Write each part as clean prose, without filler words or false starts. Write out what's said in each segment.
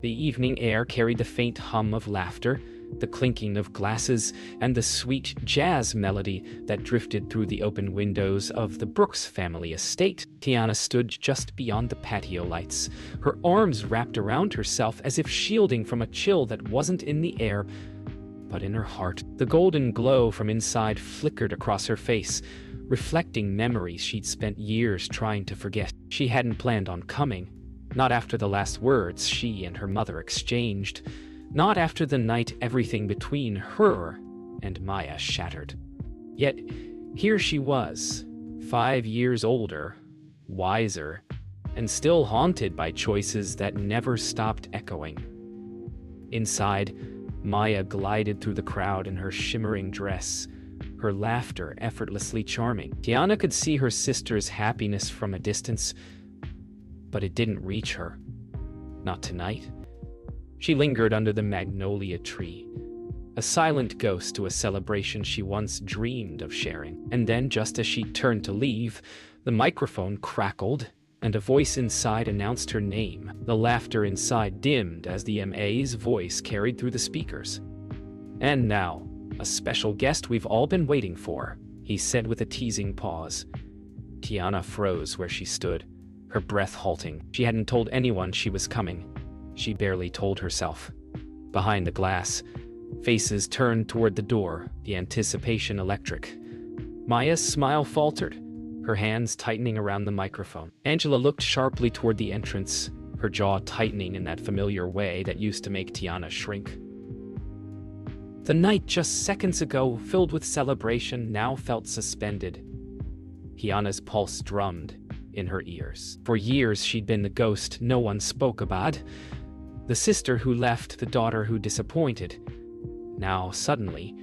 The evening air carried the faint hum of laughter, the clinking of glasses, and the sweet jazz melody that drifted through the open windows of the Brooks family estate. Tiana stood just beyond the patio lights, her arms wrapped around herself as if shielding from a chill that wasn't in the air, but in her heart. The golden glow from inside flickered across her face, reflecting memories she'd spent years trying to forget. She hadn't planned on coming, not after the last words she and her mother exchanged, not after the night everything between her and Maya shattered. Yet, here she was, 5 years older, wiser, and still haunted by choices that never stopped echoing. Inside, Maya glided through the crowd in her shimmering dress, her laughter effortlessly charming. Tiana could see her sister's happiness from a distance, but it didn't reach her. Not tonight. She lingered under the magnolia tree, a silent ghost to a celebration she once dreamed of sharing. And then, just as she turned to leave, the microphone crackled, and a voice inside announced her name. The laughter inside dimmed as the MA's voice carried through the speakers. "And now, a special guest we've all been waiting for," he said with a teasing pause. Tiana froze where she stood, her breath halting. She hadn't told anyone she was coming. She barely told herself. Behind the glass, faces turned toward the door, the anticipation electric. Maya's smile faltered, her hands tightening around the microphone. Angela looked sharply toward the entrance, her jaw tightening in that familiar way that used to make Tiana shrink. The night just seconds ago, filled with celebration, now felt suspended. Tiana's pulse drummed in her ears. For years she'd been the ghost no one spoke about, the sister who left, the daughter who disappointed. Now, suddenly,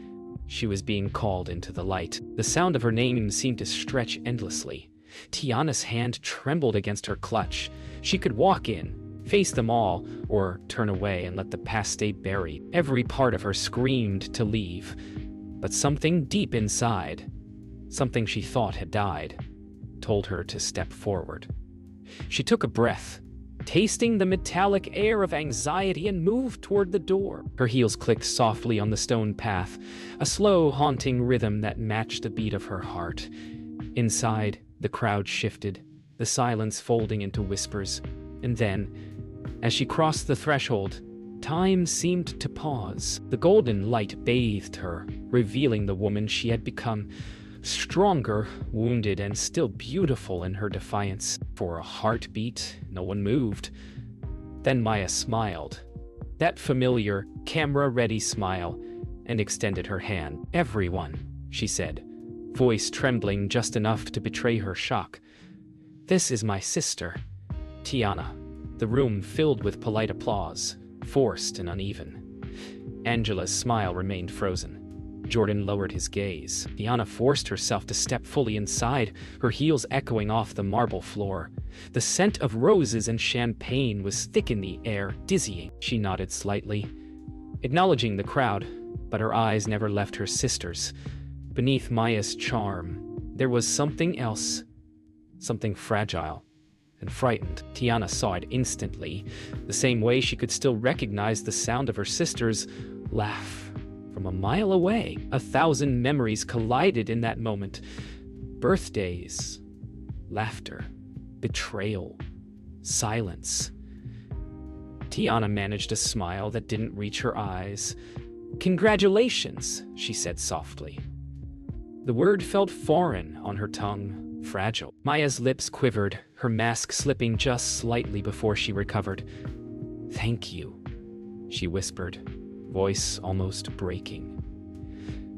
she was being called into the light. The sound of her name seemed to stretch endlessly. Tiana's hand trembled against her clutch. She could walk in, face them all, or turn away and let the past stay buried. Every part of her screamed to leave, but something deep inside, something she thought had died, told her to step forward. She took a breath, tasting the metallic air of anxiety, and moved toward the door. Her heels clicked softly on the stone path, a slow, haunting rhythm that matched the beat of her heart. Inside, the crowd shifted, the silence folding into whispers. And then, as she crossed the threshold, time seemed to pause. The golden light bathed her, revealing the woman she had become. Stronger, wounded, and still beautiful in her defiance. For a heartbeat, no one moved. Then Maya smiled, that familiar, camera-ready smile, and extended her hand. "Everyone," she said, voice trembling just enough to betray her shock. "This is my sister, Tiana." The room filled with polite applause, forced and uneven. Angela's smile remained frozen. Jordan lowered his gaze. Tiana forced herself to step fully inside, her heels echoing off the marble floor. The scent of roses and champagne was thick in the air, dizzying. She nodded slightly, acknowledging the crowd, but her eyes never left her sister's. Beneath Maya's charm, there was something else, something fragile and frightened. Tiana saw it instantly, the same way she could still recognize the sound of her sister's laugh from a mile away. 1,000 memories collided in that moment. Birthdays, laughter, betrayal, silence. Tiana managed a smile that didn't reach her eyes. "Congratulations," she said softly. The word felt foreign on her tongue, fragile. Maya's lips quivered, her mask slipping just slightly before she recovered. "Thank you," she whispered, voice almost breaking.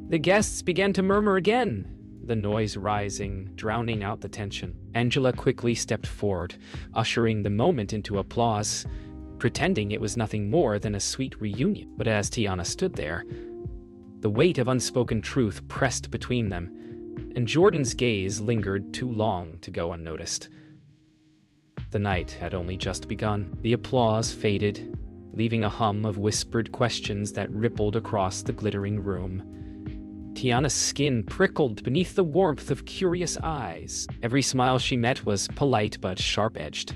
The guests began to murmur again, the noise rising, drowning out the tension. Angela quickly stepped forward, ushering the moment into applause, pretending it was nothing more than a sweet reunion. But as Tiana stood there, the weight of unspoken truth pressed between them, and Jordan's gaze lingered too long to go unnoticed. The night had only just begun. The applause faded, leaving a hum of whispered questions that rippled across the glittering room. Tiana's skin prickled beneath the warmth of curious eyes. Every smile she met was polite but sharp-edged.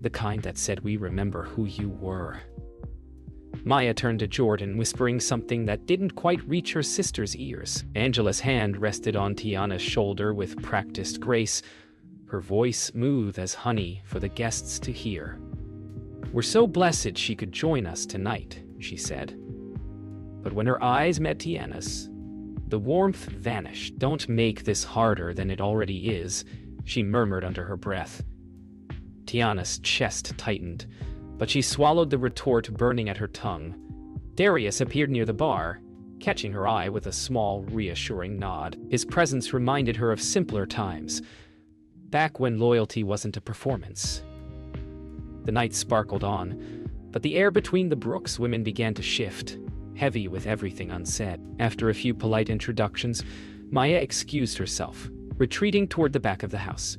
The kind that said we remember who you were. Maya turned to Jordan, whispering something that didn't quite reach her sister's ears. Angela's hand rested on Tiana's shoulder with practiced grace, her voice smooth as honey for the guests to hear. "We're so blessed she could join us tonight," she said. But when her eyes met Tiana's, the warmth vanished. "Don't make this harder than it already is," she murmured under her breath. Tiana's chest tightened, but she swallowed the retort burning at her tongue. Darius appeared near the bar, catching her eye with a small, reassuring nod. His presence reminded her of simpler times, back when loyalty wasn't a performance. The night sparkled on, but the air between the Brooks women began to shift, heavy with everything unsaid. After a few polite introductions, Maya excused herself, retreating toward the back of the house.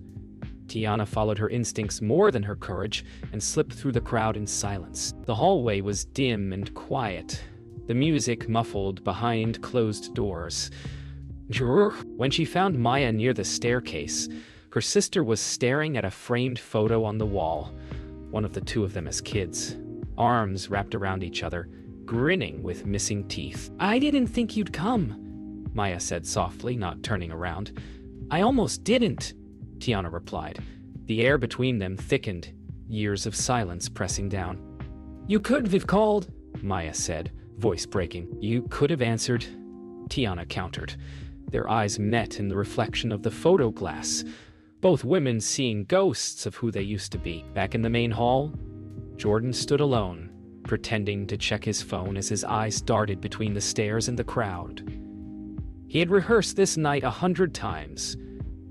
Tiana followed her instincts more than her courage and slipped through the crowd in silence. The hallway was dim and quiet, the music muffled behind closed doors. When she found Maya near the staircase, her sister was staring at a framed photo on the wall, one of the two of them as kids, arms wrapped around each other, grinning with missing teeth. "I didn't think you'd come," Maya said softly, not turning around. "I almost didn't," Tiana replied. The air between them thickened, years of silence pressing down. "You could have called," Maya said, voice breaking. "You could have answered," Tiana countered. Their eyes met in the reflection of the photo glass, both women seeing ghosts of who they used to be. Back in the main hall, Jordan stood alone, pretending to check his phone as his eyes darted between the stairs and the crowd. He had rehearsed this night 100 times,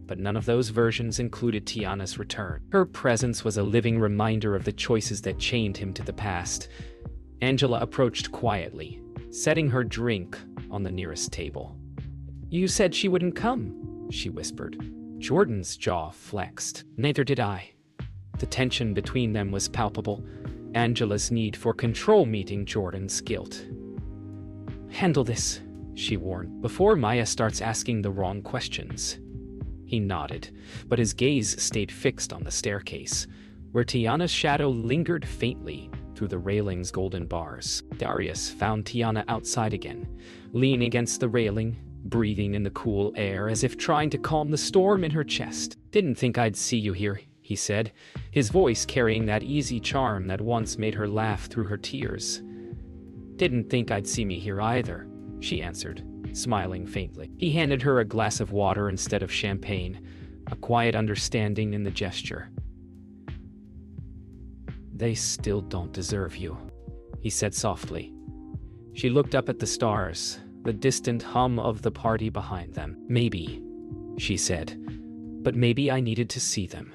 but none of those versions included Tiana's return. Her presence was a living reminder of the choices that chained him to the past. Angela approached quietly, setting her drink on the nearest table. "You said she wouldn't come," she whispered. Jordan's jaw flexed. "Neither did I." The tension between them was palpable, Angela's need for control meeting Jordan's guilt. "Handle this," she warned, "before Maya starts asking the wrong questions." He nodded, but his gaze stayed fixed on the staircase, where Tiana's shadow lingered faintly through the railing's golden bars. Darius found Tiana outside again, leaning against the railing, breathing in the cool air as if trying to calm the storm in her chest. "Didn't think I'd see you here," he said, his voice carrying that easy charm that once made her laugh through her tears. "Didn't think I'd see me here either," she answered, smiling faintly. He handed her a glass of water instead of champagne, a quiet understanding in the gesture. "They still don't deserve you," he said softly. She looked up at the stars, the distant hum of the party behind them. "Maybe," she said, "but maybe I needed to see them.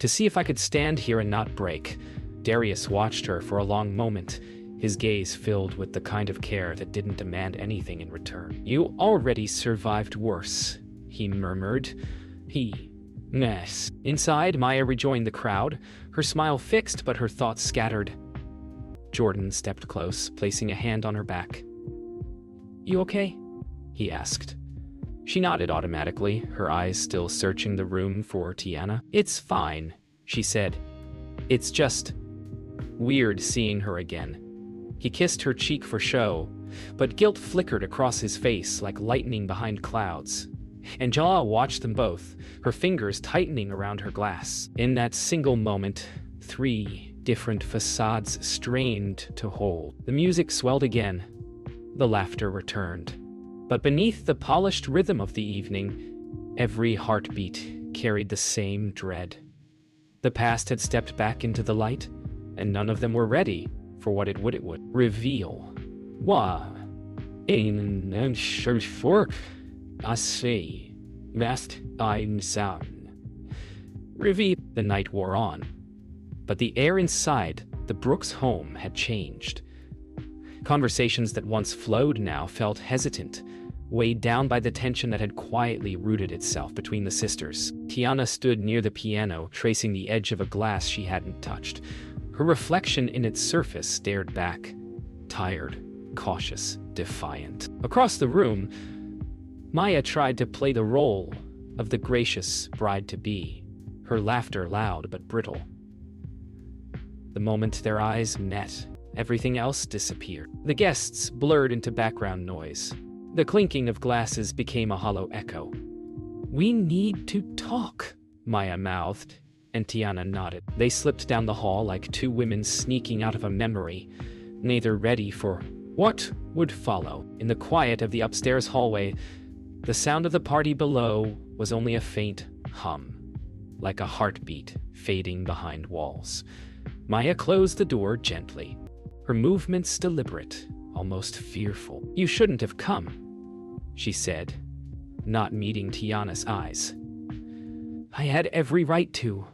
To see if I could stand here and not break." Darius watched her for a long moment, his gaze filled with the kind of care that didn't demand anything in return. "You already survived worse," he murmured. Yes. Inside, Maya rejoined the crowd, her smile fixed but her thoughts scattered. Jordan stepped close, placing a hand on her back. "You okay?" he asked. She nodded automatically, her eyes still searching the room for Tiana. "It's fine," she said. "It's just weird seeing her again." He kissed her cheek for show, but guilt flickered across his face like lightning behind clouds. Angela watched them both, her fingers tightening around her glass. In that single moment, 3 different facades strained to hold. The music swelled again. The laughter returned. But beneath the polished rhythm of the evening, every heartbeat carried the same dread. The past had stepped back into the light, and none of them were ready for what it would reveal. In search for I see, vast ein sound. Reveal. The night wore on, but the air inside the Brooks home had changed. Conversations that once flowed now felt hesitant, weighed down by the tension that had quietly rooted itself between the sisters. Tiana stood near the piano, tracing the edge of a glass she hadn't touched. Her reflection in its surface stared back, tired, cautious, defiant. Across the room, Maya tried to play the role of the gracious bride-to-be, her laughter loud but brittle. The moment their eyes met, everything else disappeared. The guests blurred into background noise. The clinking of glasses became a hollow echo. "We need to talk," Maya mouthed, and Tiana nodded. They slipped down the hall like two women sneaking out of a memory, neither ready for what would follow. In the quiet of the upstairs hallway, the sound of the party below was only a faint hum, like a heartbeat fading behind walls. Maya closed the door gently, her movements deliberate, almost fearful. "You shouldn't have come," she said, not meeting Tiana's eyes. "I had every right to,"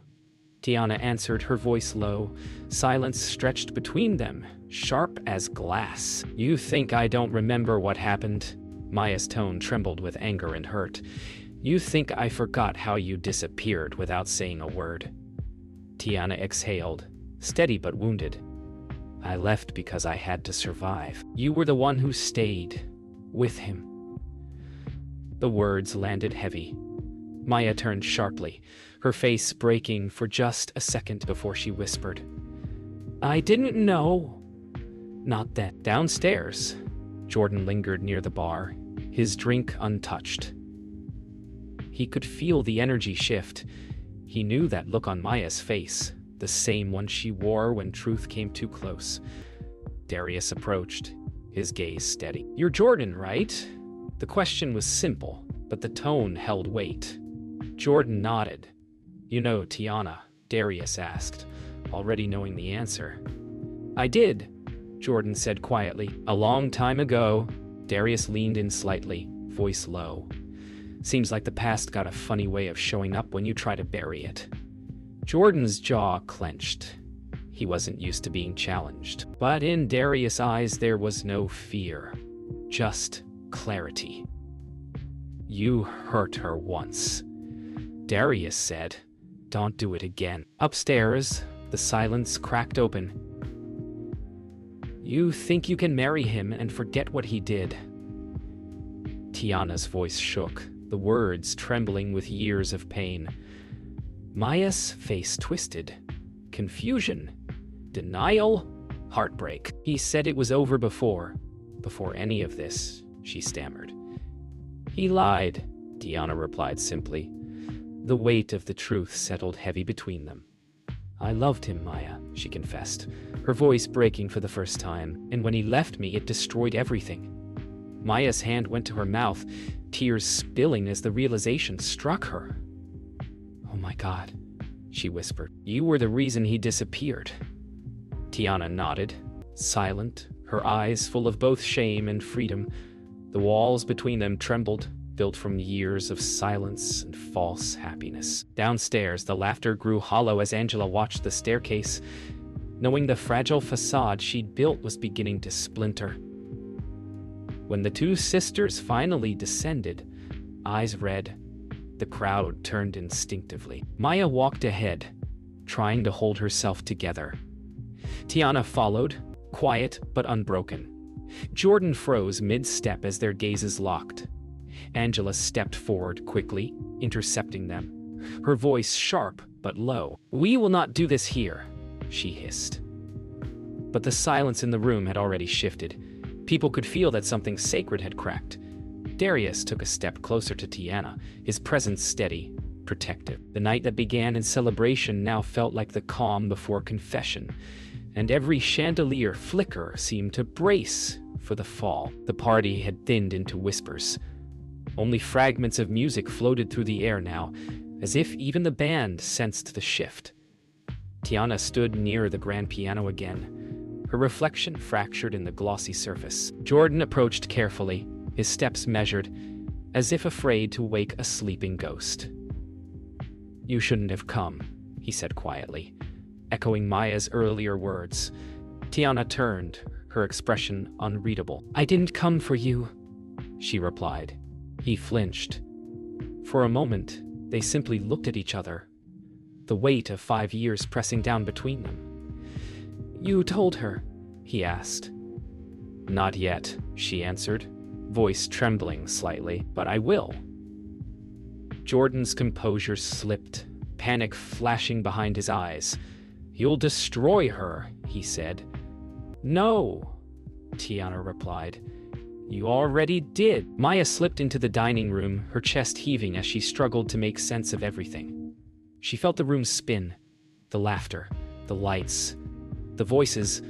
Tiana answered, her voice low. Silence stretched between them, sharp as glass. "You think I don't remember what happened?" Maya's tone trembled with anger and hurt. "You think I forgot how you disappeared without saying a word?" Tiana exhaled, steady but wounded. "I left because I had to survive. You were the one who stayed with him." The words landed heavy. Maya turned sharply, her face breaking for just a second before she whispered, "I didn't know." "Not that." Downstairs, Jordan lingered near the bar, his drink untouched. He could feel the energy shift. He knew that look on Maya's face, the same one she wore when truth came too close. Darius approached, his gaze steady. "You're Jordan, right?" The question was simple, but the tone held weight. Jordan nodded. "You know Tiana?" Darius asked, already knowing the answer. "I did," Jordan said quietly. "A long time ago." Darius leaned in slightly, voice low. "Seems like the past got a funny way of showing up when you try to bury it." Jordan's jaw clenched. He wasn't used to being challenged. But in Darius' eyes there was no fear, just clarity. "You hurt her once," Darius said. "Don't do it again." Upstairs, the silence cracked open. "You think you can marry him and forget what he did?" Tiana's voice shook, the words trembling with years of pain. Maya's face twisted. Confusion, denial, heartbreak. "He said it was over before any of this," she stammered. "He lied," Tiana replied simply. The weight of the truth settled heavy between them. "I loved him, Maya," she confessed, her voice breaking for the first time, "and when he left me, it destroyed everything." Maya's hand went to her mouth, tears spilling as the realization struck her. "Oh my God," she whispered. "You were the reason he disappeared." Tiana nodded, silent, her eyes full of both shame and freedom. The walls between them trembled, built from years of silence and false happiness. Downstairs, the laughter grew hollow as Angela watched the staircase, knowing the fragile facade she'd built was beginning to splinter. When the two sisters finally descended, eyes red, the crowd turned instinctively. Maya walked ahead, trying to hold herself together. Tiana followed, quiet but unbroken. Jordan froze mid-step as their gazes locked. Angela stepped forward quickly, intercepting them, her voice sharp but low. "We will not do this here," she hissed. But the silence in the room had already shifted. People could feel that something sacred had cracked. Darius took a step closer to Tiana, his presence steady, protective. The night that began in celebration now felt like the calm before confession, and every chandelier flicker seemed to brace for the fall. The party had thinned into whispers. Only fragments of music floated through the air now, as if even the band sensed the shift. Tiana stood near the grand piano again, her reflection fractured in the glossy surface. Jordan approached carefully, his steps measured, as if afraid to wake a sleeping ghost. "You shouldn't have come," he said quietly, echoing Maya's earlier words. Tiana turned, her expression unreadable. "I didn't come for you," she replied. He flinched. For a moment, they simply looked at each other, the weight of 5 years pressing down between them. "You told her?" he asked. "Not yet," she answered, voice trembling slightly, "but I will." Jordan's composure slipped, panic flashing behind his eyes. "You'll destroy her," he said. "No," Tiana replied. "You already did." Maya slipped into the dining room, her chest heaving as she struggled to make sense of everything. She felt the room spin, the laughter, the lights, the voices,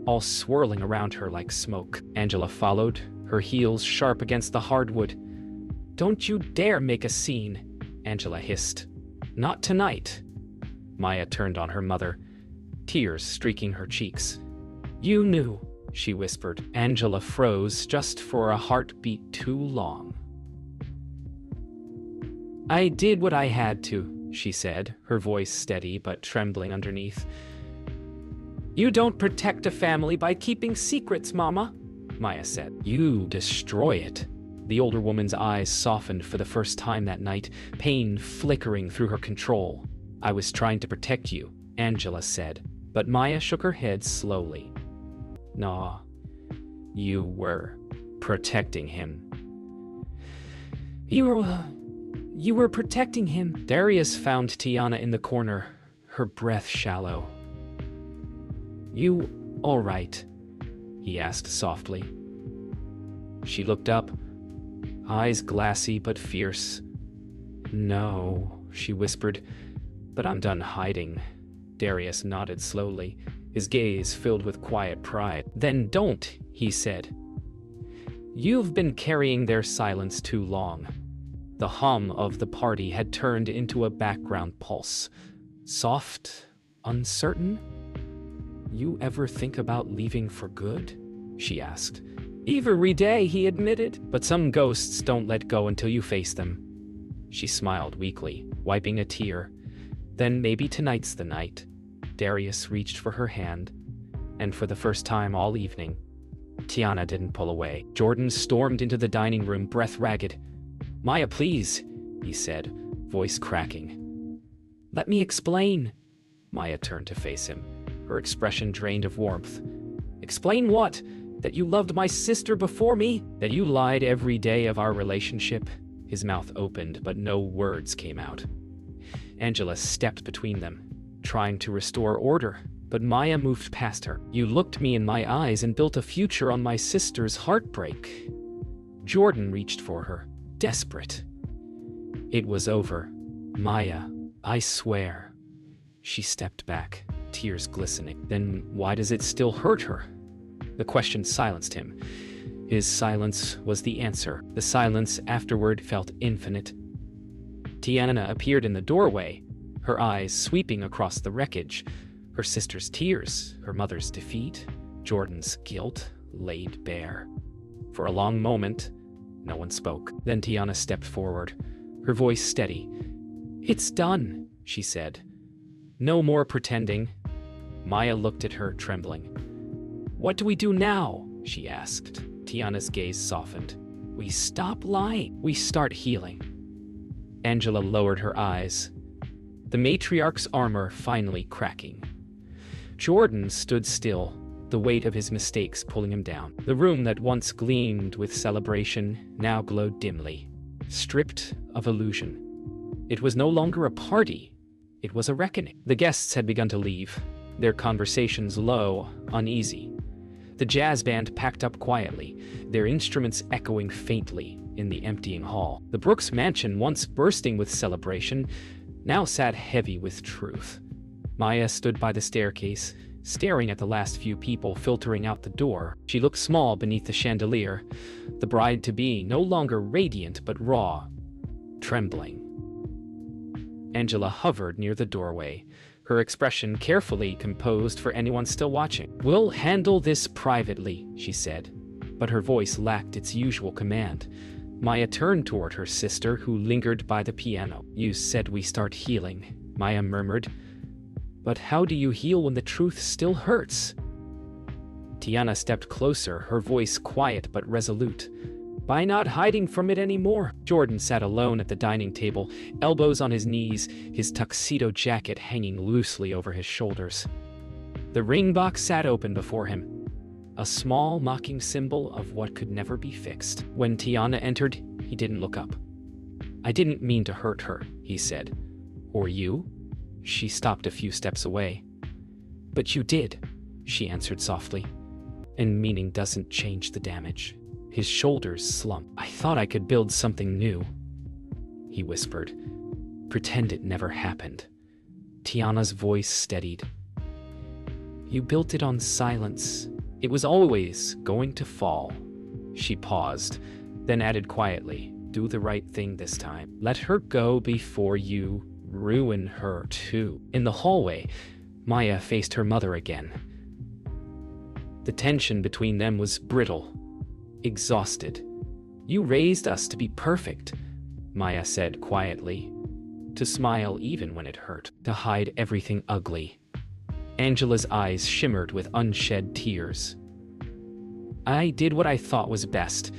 all swirling around her like smoke. Angela followed, her heels sharp against the hardwood. "Don't you dare make a scene," Angela hissed. "Not tonight." Maya turned on her mother, tears streaking her cheeks. "You knew," she whispered. Angela froze just for a heartbeat too long. "I did what I had to," she said, her voice steady but trembling underneath. "You don't protect a family by keeping secrets, Mama," Maya said. "You destroy it." The older woman's eyes softened for the first time that night, pain flickering through her control. "I was trying to protect you," Angela said, but Maya shook her head slowly. "No, you were protecting him." You were protecting him." Darius found Tiana in the corner, her breath shallow. "You all right?" he asked softly. She looked up, eyes glassy but fierce. "No," she whispered, "but I'm done hiding." Darius nodded slowly, his gaze filled with quiet pride. "Then don't," he said. "You've been carrying their silence too long." The hum of the party had turned into a background pulse. Soft, uncertain. "You ever think about leaving for good?" she asked. "Every day," he admitted. "But some ghosts don't let go until you face them." She smiled weakly, wiping a tear. "Then maybe tonight's the night." Darius reached for her hand, and for the first time all evening, Tiana didn't pull away. Jordan stormed into the dining room, breath ragged. "Maya, please," he said, voice cracking. "Let me explain." Maya turned to face him, her expression drained of warmth. "Explain what? That you loved my sister before me? That you lied every day of our relationship?" His mouth opened, but no words came out. Angela stepped between them, trying to restore order, but Maya moved past her. "You looked me in my eyes and built a future on my sister's heartbreak." Jordan reached for her, desperate. "It was over. Maya, I swear." She stepped back, tears glistening. "Then why does it still hurt her?" The question silenced him. His silence was the answer. The silence afterward felt infinite. Tiana appeared in the doorway, her eyes sweeping across the wreckage. Her sister's tears, her mother's defeat, Jordan's guilt laid bare. For a long moment, no one spoke. Then Tiana stepped forward, her voice steady. "It's done," she said. "No more pretending." Maya looked at her, trembling. "What do we do now?" she asked. Tiana's gaze softened. "We stop lying. We start healing." Angela lowered her eyes, the matriarch's armor finally cracking. Jordan stood still, the weight of his mistakes pulling him down. The room that once gleamed with celebration now glowed dimly, stripped of illusion. It was no longer a party. It was a reckoning. The guests had begun to leave, their conversations low, uneasy. The jazz band packed up quietly, their instruments echoing faintly in the emptying hall. The Brooks mansion, once bursting with celebration, now sat heavy with truth. Maya stood by the staircase, staring at the last few people filtering out the door. She looked small beneath the chandelier, the bride-to-be no longer radiant but raw, trembling. Angela hovered near the doorway, her expression carefully composed for anyone still watching. "We'll handle this privately," she said, but her voice lacked its usual command. Maya turned toward her sister, who lingered by the piano. "You said we start healing," Maya murmured. "But how do you heal when the truth still hurts?" Tiana stepped closer, her voice quiet but resolute. "By not hiding from it anymore." Jordan sat alone at the dining table, elbows on his knees, his tuxedo jacket hanging loosely over his shoulders. The ring box sat open before him, a small, mocking symbol of what could never be fixed. When Tiana entered, he didn't look up. "I didn't mean to hurt her," he said. "Or you?" She stopped a few steps away. But you did, she answered softly. And meaning doesn't change the damage. His shoulders slumped. I thought I could build something new, he whispered. Pretend it never happened. Tiana's voice steadied. You built it on silence. It was always going to fall. She paused, then added quietly, do the right thing this time. Let her go before you ruin her too. In the hallway, Maya faced her mother again. The tension between them was brittle, exhausted. You raised us to be perfect, Maya said quietly, to smile even when it hurt, to hide everything ugly. Angela's eyes shimmered with unshed tears. I did what I thought was best.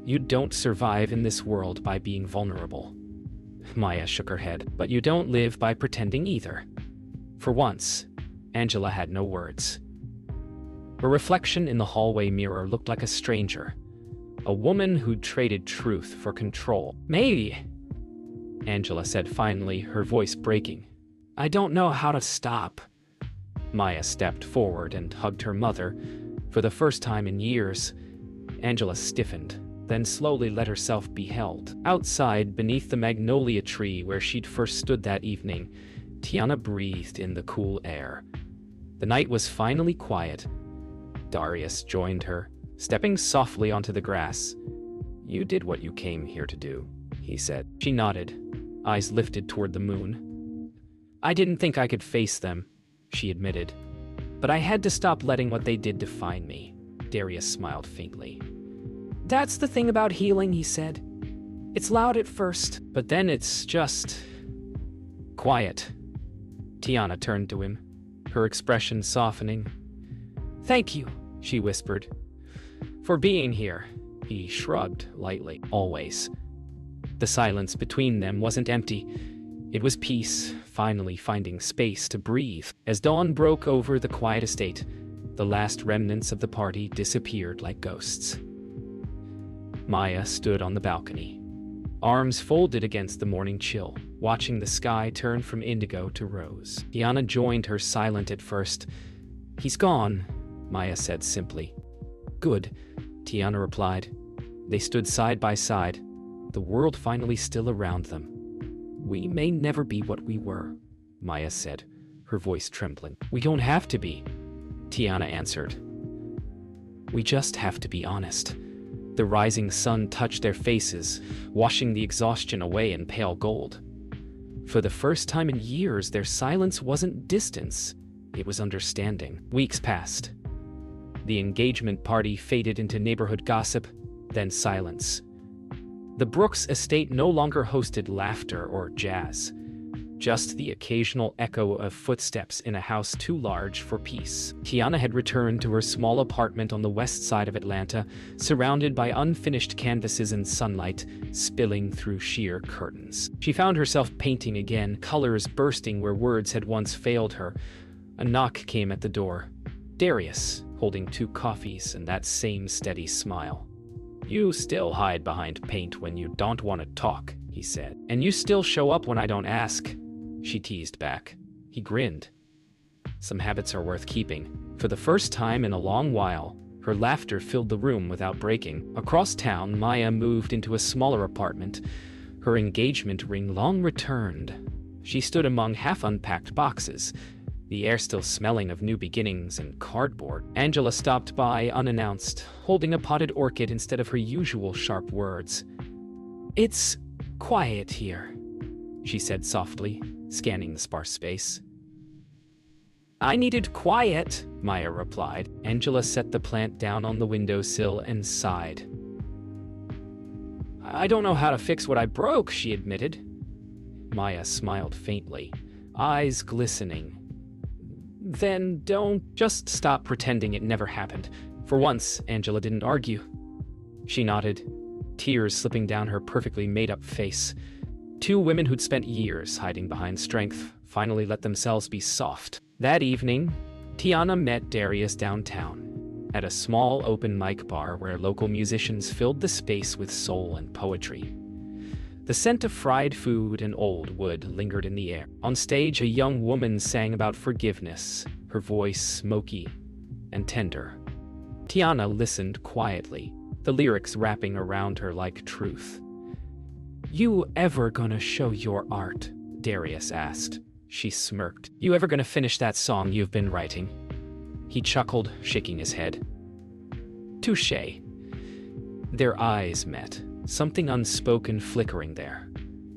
You don't survive in this world by being vulnerable. Maya shook her head. But you don't live by pretending either. For once, Angela had no words. Her reflection in the hallway mirror looked like a stranger, a woman who'd traded truth for control. Maybe, Angela said finally, her voice breaking. I don't know how to stop. Maya stepped forward and hugged her mother. For the first time in years, Angela stiffened, then slowly let herself be held. Outside, beneath the magnolia tree where she'd first stood that evening, Tiana breathed in the cool air. The night was finally quiet. Darius joined her, stepping softly onto the grass. You did what you came here to do, he said. She nodded, eyes lifted toward the moon. I didn't think I could face them, she admitted. But I had to stop letting what they did define me. Darius smiled faintly. That's the thing about healing, he said. It's loud at first, but then it's just quiet. Tiana turned to him, her expression softening. Thank you, she whispered. For being here, he shrugged lightly. Always. The silence between them wasn't empty. It was peace, finally finding space to breathe. As dawn broke over the quiet estate, the last remnants of the party disappeared like ghosts. Maya stood on the balcony, arms folded against the morning chill, watching the sky turn from indigo to rose. Tiana joined her, silent at first. He's gone, Maya said simply. Good, Tiana replied. They stood side by side, the world finally still around them. We may never be what we were, Maya said, her voice trembling. We don't have to be, Tiana answered. We just have to be honest. The rising sun touched their faces, washing the exhaustion away in pale gold. For the first time in years, their silence wasn't distance, it was understanding. Weeks passed. The engagement party faded into neighborhood gossip, then silence. The Brooks estate no longer hosted laughter or jazz, just the occasional echo of footsteps in a house too large for peace. Tiana had returned to her small apartment on the west side of Atlanta, surrounded by unfinished canvases and sunlight spilling through sheer curtains. She found herself painting again, colors bursting where words had once failed her. A knock came at the door. Darius, holding 2 coffees and that same steady smile. You still hide behind paint when you don't want to talk, he said. And you still show up when I don't ask, she teased back. He grinned. Some habits are worth keeping. For the first time in a long while, her laughter filled the room without breaking. Across town, Maya moved into a smaller apartment. Her engagement ring long returned. She stood among half-unpacked boxes, the air still smelling of new beginnings and cardboard. Angela stopped by unannounced, holding a potted orchid instead of her usual sharp words. It's quiet here, she said softly, scanning the sparse space. I needed quiet, Maya replied. Angela set the plant down on the windowsill and sighed. I don't know how to fix what I broke, she admitted. Maya smiled faintly, eyes glistening. Then don't just stop pretending it never happened. For once, Angela didn't argue. She nodded, tears slipping down her perfectly made-up face. 2 women who'd spent years hiding behind strength finally let themselves be soft. That evening, Tiana met Darius downtown, at a small open mic bar where local musicians filled the space with soul and poetry. The scent of fried food and old wood lingered in the air. On stage, a young woman sang about forgiveness, her voice smoky and tender. Tiana listened quietly, the lyrics wrapping around her like truth. "You ever gonna show your art?" Darius asked. She smirked. "You ever gonna finish that song you've been writing?" He chuckled, shaking his head. "Touché." Their eyes met, something unspoken flickering there.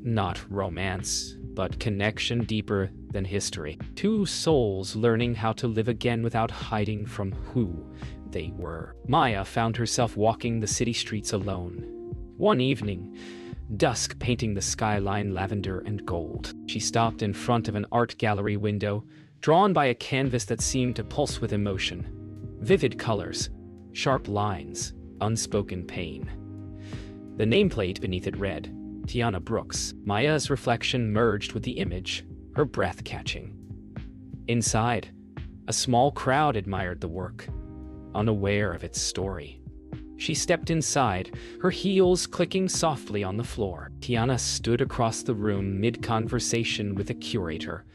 Not romance, but connection deeper than history. Two souls learning how to live again without hiding from who they were. Maya found herself walking the city streets alone. One evening, dusk painting the skyline lavender and gold. She stopped in front of an art gallery window, drawn by a canvas that seemed to pulse with emotion. Vivid colors, sharp lines, unspoken pain. The nameplate beneath it read, Tiana Brooks. Maya's reflection merged with the image, her breath catching. Inside, a small crowd admired the work, unaware of its story. She stepped inside, her heels clicking softly on the floor. Tiana stood across the room mid-conversation with the curator.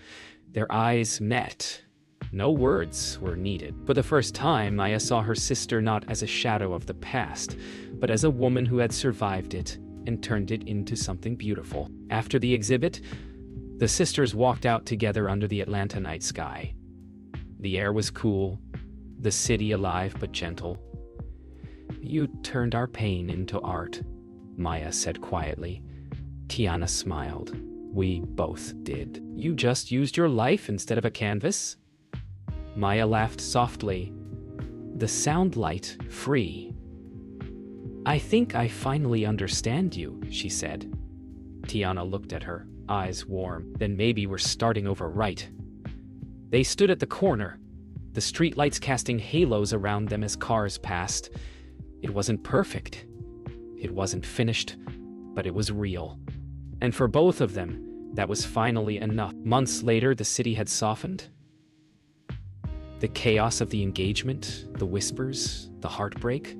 Their eyes met. No words were needed. For the first time, Maya saw her sister not as a shadow of the past, but as a woman who had survived it and turned it into something beautiful. After the exhibit, the sisters walked out together under the Atlanta night sky. The air was cool, the city alive but gentle. "You turned our pain into art," Maya said quietly. Tiana smiled. "We both did. You just used your life instead of a canvas?" Maya laughed softly, the sound light free. "I think I finally understand you," she said. Tiana looked at her, eyes warm. "Then maybe we're starting over right." They stood at the corner, the streetlights casting halos around them as cars passed. It wasn't perfect. It wasn't finished, but it was real. And for both of them, that was finally enough. Months later, the city had softened. The chaos of the engagement, the whispers, the heartbreak,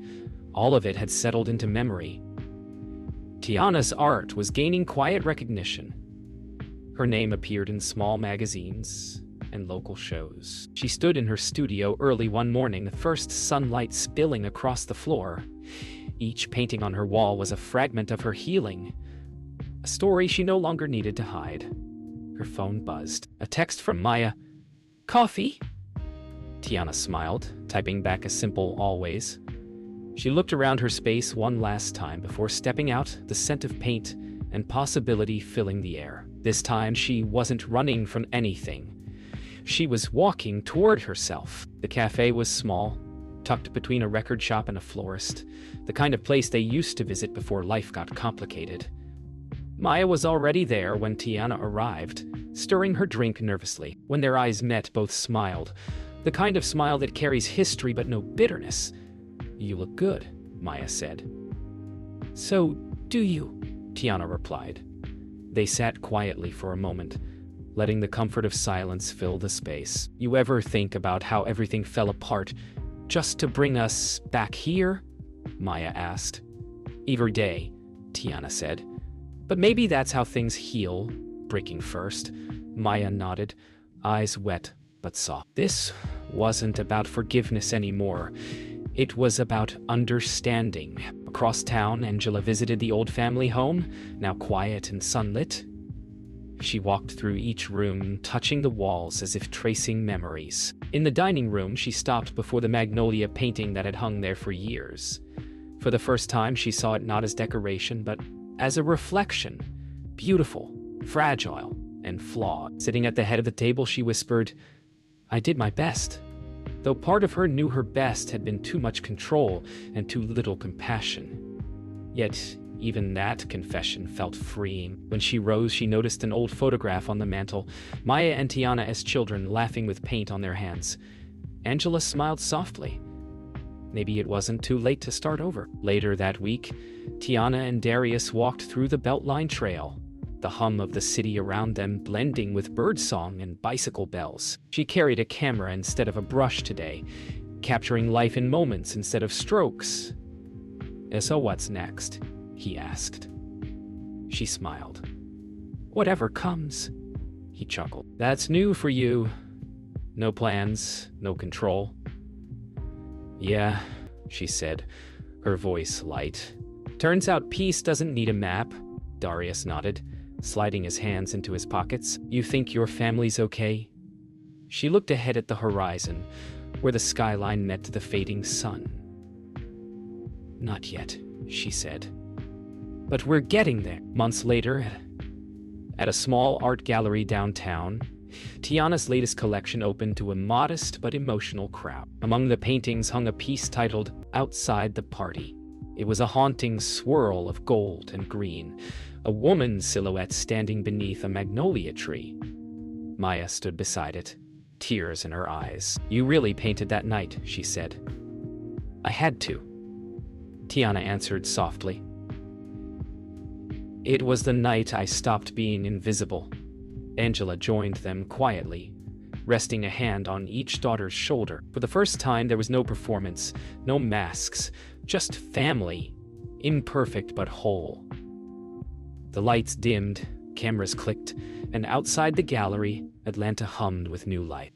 all of it had settled into memory. Tiana's art was gaining quiet recognition. Her name appeared in small magazines and local shows. She stood in her studio early one morning, the first sunlight spilling across the floor. Each painting on her wall was a fragment of her healing, a story she no longer needed to hide. Her phone buzzed. A text from Maya. "Coffee?" Tiana smiled, typing back a simple "always." She looked around her space one last time before stepping out, the scent of paint and possibility filling the air. This time she wasn't running from anything. She was walking toward herself. The cafe was small, tucked between a record shop and a florist, the kind of place they used to visit before life got complicated. Maya was already there when Tiana arrived, stirring her drink nervously. When their eyes met, both smiled, the kind of smile that carries history but no bitterness. "You look good," Maya said. "So do you," Tiana replied. They sat quietly for a moment, letting the comfort of silence fill the space. "You ever think about how everything fell apart just to bring us back here?" Maya asked. "Every day," Tiana said. "But maybe that's how things heal, breaking first." Maya nodded, eyes wet but soft. This wasn't about forgiveness anymore. It was about understanding. Across town, Angela visited the old family home, now quiet and sunlit. She walked through each room, touching the walls as if tracing memories. In the dining room, she stopped before the magnolia painting that had hung there for years. For the first time, she saw it not as decoration, but as a reflection. Beautiful, fragile, and flawed. Sitting at the head of the table, she whispered, "I did my best." Though part of her knew her best had been too much control and too little compassion. Yet, even that confession felt freeing. When she rose, she noticed an old photograph on the mantel, Maya and Tiana as children laughing with paint on their hands. Angela smiled softly. Maybe it wasn't too late to start over. Later that week, Tiana and Darius walked through the Beltline Trail, the hum of the city around them blending with birdsong and bicycle bells. She carried a camera instead of a brush today, capturing life in moments instead of strokes. "So what's next?" he asked. She smiled. "Whatever comes," he chuckled. "That's new for you." No plans, no control. Yeah, she said, her voice light. Turns out peace doesn't need a map, Darius nodded, sliding his hands into his pockets. You think your family's okay? She looked ahead at the horizon, where the skyline met the fading sun. Not yet, she said. But we're getting there. Months later, at a small art gallery downtown, Tiana's latest collection opened to a modest but emotional crowd. Among the paintings hung a piece titled Outside the Party. It was a haunting swirl of gold and green, a woman's silhouette standing beneath a magnolia tree. Maya stood beside it, tears in her eyes. You really painted that night, she said. I had to, Tiana answered softly. It was the night I stopped being invisible. Angela joined them quietly, resting a hand on each daughter's shoulder. For the first time, there was no performance, no masks, just family, imperfect but whole. The lights dimmed, cameras clicked, and outside the gallery, Atlanta hummed with new life.